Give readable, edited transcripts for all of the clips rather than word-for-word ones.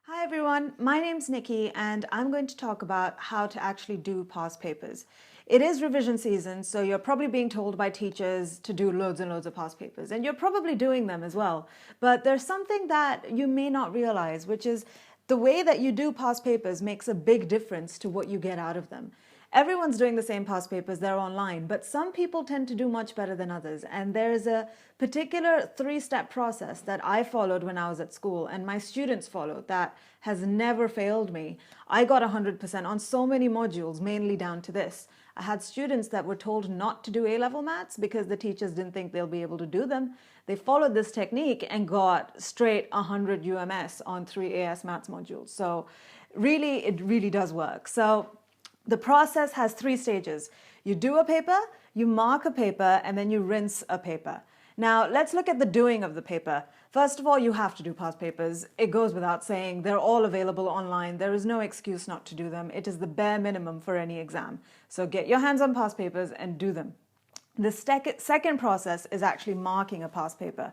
Hi everyone, my name's Nikki and I'm going to talk about how to actually do past papers. It is revision season, so you're probably being told by teachers to do loads and loads of past papers, and you're probably doing them as well. But there's something that you may not realize, which is the way that you do past papers makes a big difference to what you get out of them. Everyone's doing the same past papers, they're online, but some people tend to do much better than others. And there's a particular three-step process that I followed when I was at school and my students followed that has never failed me. I got 100% on so many modules, mainly down to this. I had students that were told not to do A-level maths because the teachers didn't think they'll be able to do them. They followed this technique and got straight 100 UMS on 3 AS maths modules. So really, it really does work. So the process has 3 stages. You do a paper, you mark a paper, and then you rinse a paper. Now, let's look at the doing of the paper. First of all, you have to do past papers. It goes without saying. They're all available online. There is no excuse not to do them. It is the bare minimum for any exam. So get your hands on past papers and do them. The second process is actually marking a past paper.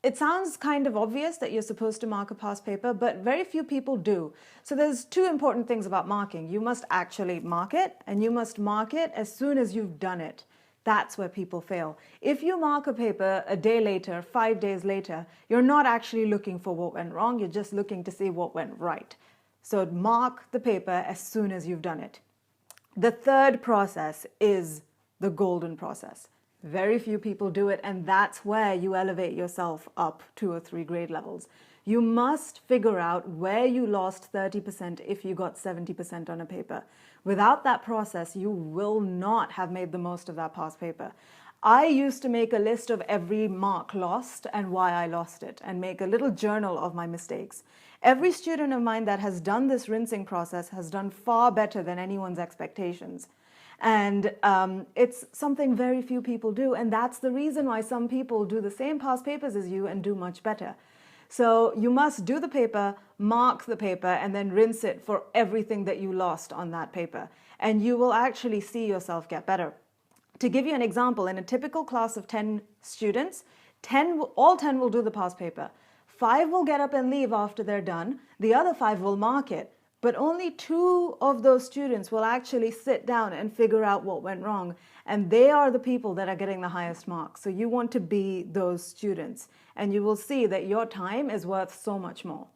It sounds kind of obvious that you're supposed to mark a past paper, but very few people do. So there's 2 important things about marking. You must actually mark it, and you must mark it as soon as you've done it. That's where people fail. If you mark a paper a day later, 5 days later, you're not actually looking for what went wrong, you're just looking to see what went right. So mark the paper as soon as you've done it. The third process is the golden process. Very few people do it, and that's where you elevate yourself up 2 or 3 grade levels. You must figure out where you lost 30% if you got 70% on a paper. Without that process, you will not have made the most of that past paper. I used to make a list of every mark lost and why I lost it, and make a little journal of my mistakes. Every student of mine that has done this rinsing process has done far better than anyone's expectations. And it's something very few people do, and that's the reason why some people do the same past papers as you and do much better. So you must do the paper, mark the paper, and then rinse it for everything that you lost on that paper. And you will actually see yourself get better. To give you an example, in a typical class of 10 students, all 10 will do the past paper. 5 will get up and leave after they're done. The other 5 will mark it. But only 2 of those students will actually sit down and figure out what went wrong. And they are the people that are getting the highest marks. So you want to be those students. And you will see that your time is worth so much more.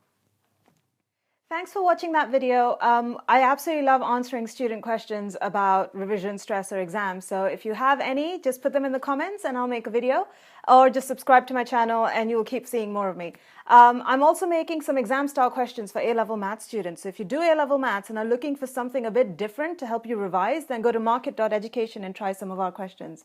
Thanks for watching that video. I absolutely love answering student questions about revision, stress, or exams. So if you have any, just put them in the comments and I'll make a video. Or just subscribe to my channel and you'll keep seeing more of me. I'm also making some exam style questions for A-level maths students. So if you do A-level maths and are looking for something a bit different to help you revise, then go to market.education and try some of our questions.